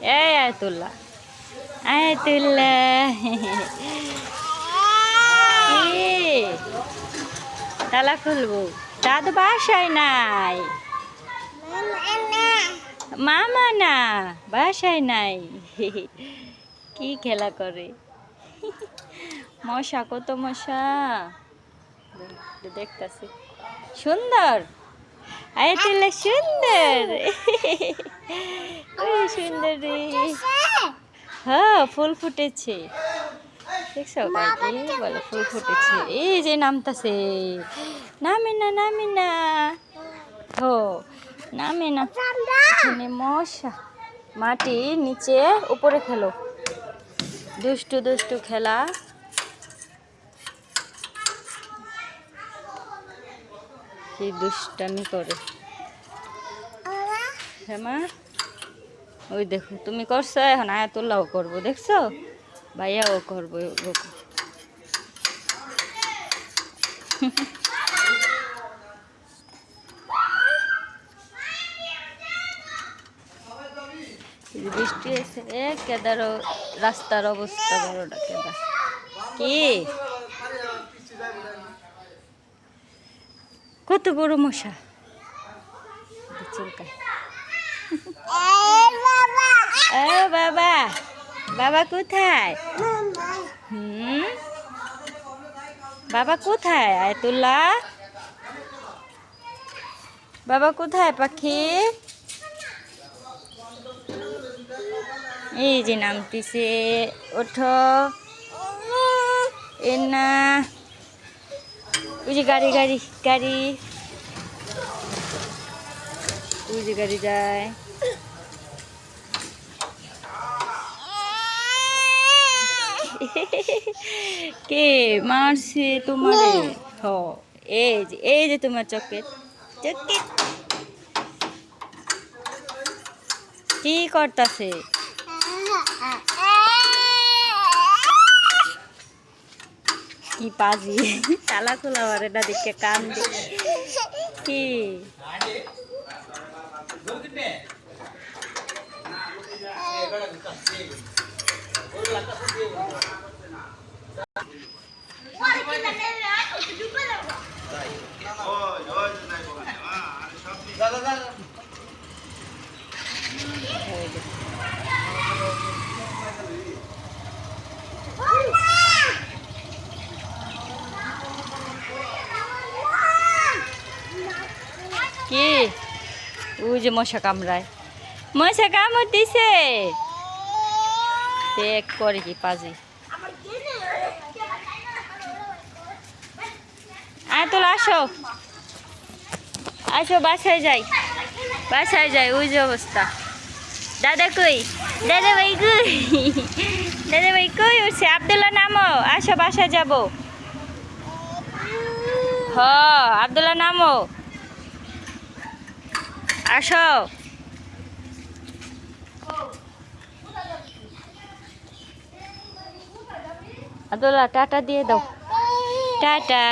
এই Ayatollah, Ayatollah কি তালা খুলবো? দাদু বাসায় নাই, মামা না বাসায় নাই। কি খেলা করে? মশা, কত মশা দেখতেছি। সুন্দর, আয়াতুল্লাহ সুন্দর। ওই সুন্দর রে। হ্যাঁ, ফুল ফুটেছে দেখছো? কি বলে ফুল ফুটেছে? এই যে নামতাছে, নামে না, নামে না, হো নামে না। এখানে মশা, মাটি নিচে উপরে খেলো, দুষ্টু দুষ্টু খেলা। কি দুষ্টামি করে। হ্যাঁ মা, ওই দেখো তুমি করছো, এখন আয়াতুল্লাহও করবো, দেখছো? ভাইয়াও করবো। বৃষ্টি এসে কেদারও রাস্তার অবস্থা বড়টা কেদার। কি কত বড় মশা চুলকায়। ও বাবা, বাবা কোথায়? বাবা কোথায়? আয়াতুল্লাহ, বাবা কোথায়? পাখি এই যে নামতিছে, ওঠো। এ না, ওই যে গাড়ি গাড়ি গাড়ি, ওই যে গাড়ি যায়। কে মারছে তোমারে? হ, এই যে তোমার চকেট, চকেট কি করতেছে? কি পাজি, তালা খোলা আর এটা দেখে কান কি কি? ওই যে মশা কামড়ায়, মশা কামড় দিছে। দেখ করে কি পাজি। আয়াতুল আসো, আসো বাসায় যাই, বাসায় যাই। ওই যে অবস্থা। দাদা কই? দাদা ভাই কই? দাদা ভাই কই উঠছে? আব্দুল্লাহ নামো, আসো বাসায় যাবো। হ, আব্দুল্লাহ নামো, আসো। আব্দুল্লাহ টাটা দিয়ে দাও, টাটা।